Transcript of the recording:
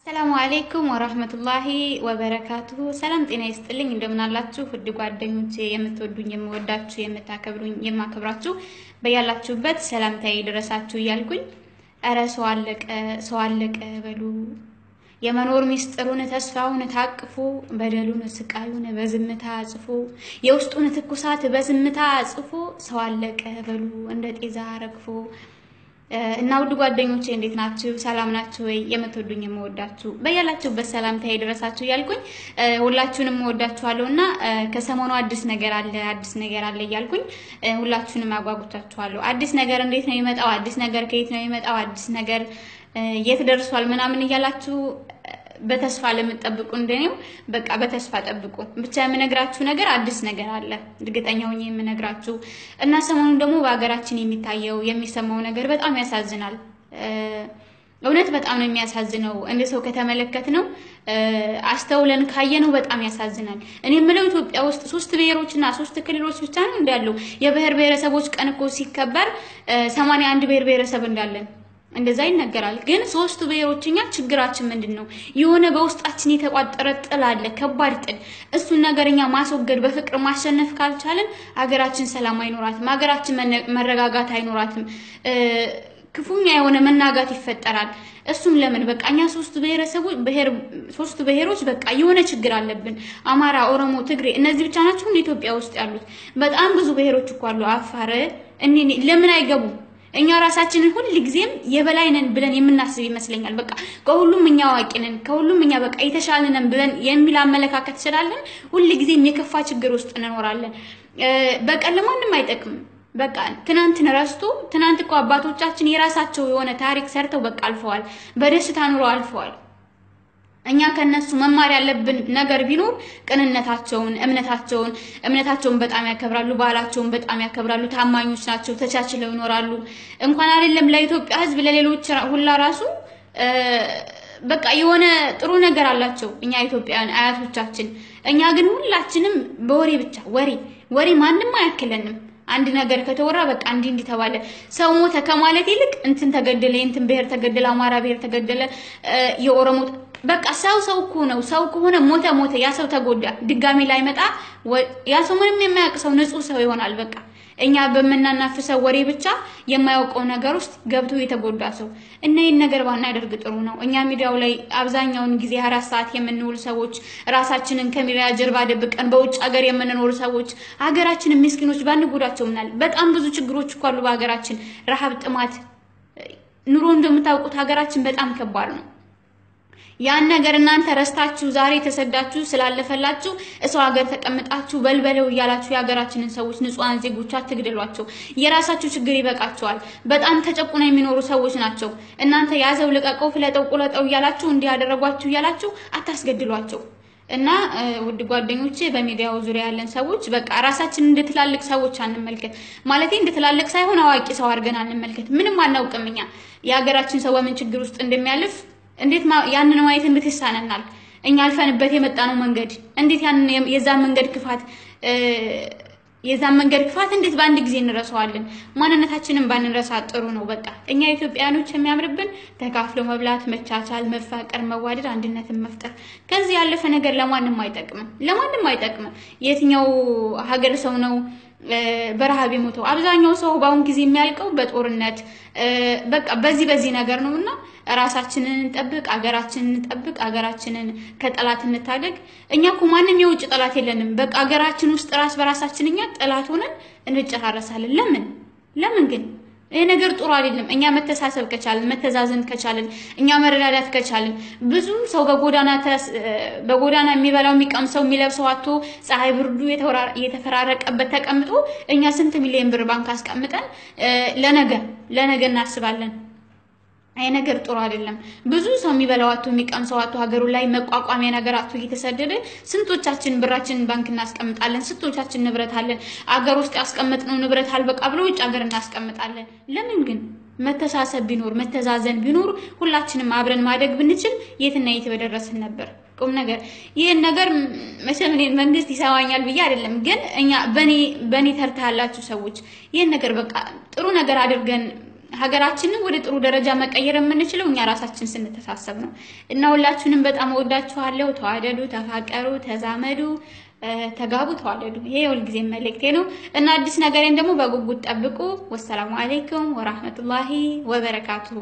ሰላም አለይኩም ወራህመቱላሂ ወበረካቱሁ ሰላም ጤና ይስጥልኝ እንደምን አላችሁ ውድ ጓደኞቼ የምትወዱኝ የምወዳችሁ የምታከብሩኝ የማከብራችሁ በያላችሁበት ሰላምታዬ ይድረሳችሁ እያልኩኝ አረ ሰው አለቀ በሉ የመኖር ሚስጥሩን ተስፋውን ታቅፎ በደሉን ስቃዩን በዝምታ ጽፎ የውስጡን ትኩሳት በዝምታ ጽፎ ሰው አለቀ በሉ እንደ ጤዛ ረግፎ እና ውድ ጓደኞቼ እንዴት ናችሁ ሰላም ናችሁ ወይ የምትወዱኝ የምወዳችሁ በያላችሁበት ሰላምታዬ ይድረሳችሁ እያልኩኝ ሁላችሁንም እወዳችኋለሁና ከሰሞኑ አዲስ ነገር አለ እያልኩኝ ሁላችሁንም አጓጉቻችኋለሁ አዲስ ነገር እንዴት ነው የሚመጣው አዲስ ነገር ከየት ነው የሚመጣው አዲስ ነገር የት ደርሷል ምናምን እያላችሁ በተስፋ ለምትጠብቁ እንደኔው በቃ በተስፋ ጠብቁ ብቻ የምነግራችሁ ነገር አዲስ ነገር አለ እርግጠኛ ሆኜ የምነግራችሁ እና ሰሞኑን ደግሞ በአገራችን የሚታየው የሚሰማው ነገር በጣም ያሳዝናል እውነት በጣም ነው የሚያሳዝነው እንደ ሰው ከተመለከትነው አስተውለን ካየነው በጣም ያሳዝናል እኔ ምለው ኢትዮጵያ ውስጥ 3 ብሔሮችና 3 ክልሎች ብቻ ነው እንዳሉ የብሔር ብሔረሰቦች ቀን እኮ ሲከበር 81 ብሔረሰብ እንዳለን እንደዛ ይነገራል ግን 3 ብሔሮችኛ ችግራችን ምንድነው የሆነ በውስጣችን የተቋጠረ ጥል አለ ከባድ ጥል እሱን ነገርኛ ማስወገድ በፍቅር ማሸነፍ ካልቻለን ሀገራችን ሰላም አይኖራትም ሀገራችን መረጋጋት አይኖራትም ክፉኛ የሆነ መናጋት ይፈጠራል እሱም ለምን በቃኛ 3 ብሔሮች በቃ የሆነ ችግር አለብን አማራ ኦሮሞ ትግሬ እነዚህ ብቻ ናቸው ኢትዮጵያ ውስጥ ያሉት በጣም ብዙ ብሔሮች እኮ አሉ አፋር ለምን አይገቡም እኛ ራሳችንን ሁሉ ጊዜም የበላይነን ብለን የምናስብ ይመስለኛል በቃ ከሁሉም እኛ ዋቂነን ከሁሉም እኛ በቃ የተሻለነን ብለን የሚል አመለካከት ስላለን ሁሉ ጊዜም የከፋ ችግር ውስጥ እንኖራለን በቃ ለማንም አይጠቅም በቃ ትናንት እኮ አባቶቻችን የራሳቸው የሆነ ታሪክ ሰርተው በቃ አልፈዋል በደስታ ኑሮ አልፈዋል እኛ ከነሱ መማር ያለብን ነገር ቢኖር ቅንነታቸውን እምነታቸውን በጣም ያከብራሉ ባህላቸውን በጣም ያከብራሉ ታማኞች ናቸው ተቻችለው ይኖራሉ እንኳን አይደለም ለኢትዮጵያ ህዝብ ለሌሎች ሁላ ራሱ በቃ የሆነ ጥሩ ነገር አላቸው እኛ ኢትዮጵያውያን አያቶቻችን እኛ ግን ሁላችንም በወሬ ብቻ ወሬ ማንንም አያክለንም አንድ ነገር ከተወራ በቃ እንዲህ ተባለ ሰው ሞተ ከማለት ይልቅ እንትን ተገደለ እንትን ብሔር ተገደለ አማራ ብሔር ተገደለ የኦሮሞ በቃ ሰው እኮ ነው ሰው ከሆነ ሞተ ያ ሰው ተጎዳ ድጋሚ ላይ መጣ ያ ሰው ምንም የማያውቅ ሰው ንጹህ ሰው ይሆናል በቃ እኛ በመናናፍሰው ወሬ ብቻ የማያውቀው ነገር ውስጥ ገብቶ የተጎዳ ሰው እና ይሄን ነገር ባናደርግ ጥሩ ነው እኛ ሚዲያው ላይ አብዛኛውን ጊዜ 24 ሰዓት የምንውል ሰዎች ራሳችንን ከሚዲያ ጀርባ ደብቀን በውጭ ሀገር የምንኖር ሰዎች ሀገራችንን ምስኪኖች ባንጎዳቸው ምናል በጣም ብዙ ችግሮች እኮ አሉ በሀገራችን ረሃብ ጥማት ኑሮ እንደምታውቁት ሀገራችን በጣም ከባድ ነው ያን ነገር እናንተ ረስታችሁ ዛሬ ተሰዳችሁ ስላለፈላችሁ እሰው ሀገር ተቀምጣችሁ በልበለው ያላችሁ የሀገራችንን ሰዎች ንጹሃን ዜጎች አትግደሏቸው የራሳችሁ ችግር ይበቃቸዋል በጣም ተጨቁነው የሚኖሩ ሰዎች ናቸው እናንተ ያዘው ልቀቀው ፍለጠው ቁለጠው ያላችሁ እንዲያደርጓችሁ ያላችሁ አታስገድሏቸው እና ውድ ጓደኞቼ በሚዲያው ዙሪያ ያለን ሰዎች በቃ ራሳችንን እንደተላልቅ ሰዎች አንመልከት ማለት እንደተላልቅ ሳይሆን አዋቂ ሰው አድርገን አንመልከት ምንም አናውቅምኛ የሀገራችን ሰው በምን ችግር ውስጥ እንደሚያልፍ እንዴት ያንን ማየት እንድትሳነናል እኛ አልፈንበት የመጣነው መንገድ እንዴት ያንን የዛን መንገድ ክፋት እንዴት ባንድ ጊዜ እንረሳዋለን ማንነታችንን ባንረሳ ጥሩ ነው በቃ እኛ ኢትዮጵያኖች የሚያምርብን ተካፍሎ መብላት መቻቻል መፋቀር መዋደድ አንድነትን መፍጠር ከዚህ ያለፈ ነገር ለማንንም አይጠቅምም የትኛው ሀገር ሰው ነው በረሃብ የሞተው አብዛኛው ሰው ባውን ጊዜ የሚያልቀው በጦርነት በቃ በዚህ ነገር ነውና ራሳችንን እንጠብቅ አገራችንን ከጠላት እንታደግ እኛ እኮ ማንንም የውጭ ጠላት የለንም በቃ አገራችን ውስጥ በራሳችን እኛ ጠላት ሆነን እንጨራረሳለን ለምን ግን ይሄ ነገር ጥሩ አይደለም እኛ መተሳሰብ ከቻልን መተዛዘን ከቻልን እኛ መረዳዳት ከቻልን ብዙ ሰው በጎዳና የሚበላው የሚቀምሰው የሚለብሰው አጥቶ ፀሐይ ብርዱ የተፈራረቀበት ተቀምጦ እኛ ስንት ሚሊዮን ብር ባንክ አስቀምጠን ለነገ እናስባለን አይ ነገር ጥሩ አይደለም ብዙ ሰው የሚበላው አጥቶ የሚቀምሰው አጥቶ ሀገሩ ላይ መቋቋሚያ ነገር አጥቶ እየተሰደደ ስንቶቻችን ብራችንን ባንክ እናስቀምጣለን ስንቶቻችን ንብረት አለን አገር ውስጥ ያስቀመጥነው ንብረት አልበቃ ብሎ ውጭ ሀገር እናስቀምጣለን ለምን ግን መተሳሰብ ቢኖር መተዛዘን ቢኖር ሁላችንም አብረን ማደግ ብንችል የትና የት በደረስን ነበር ቁም ነገር ይሄን ነገር መቼም መንግስት ይሰማኛል ብዬ አይደለም ግን እኛ በኔ ተርታ ያላችሁ ሰዎች ይሄን ነገር በቃ ጥሩ ነገር አድርገን ሀገራችንን ወደ ጥሩ ደረጃ መቀየር የምንችለው እኛ ራሳችን ስንተሳሰብ ነው። እና ሁላችሁንም በጣም ወዳችኋለሁ። ተዋደዱ፣ ተፋቀሩ፣ ተዛመዱ፣ ተጋቡ፣ ተዋለዱ። ይሄ ሁልጊዜ መልእክቴ ነው እና አዲስ ነገሬን ደግሞ በጉጉት ጠብቁ። ወሰላሙ አለይኩም ወራህመቱላሂ ወበረካቱሁ።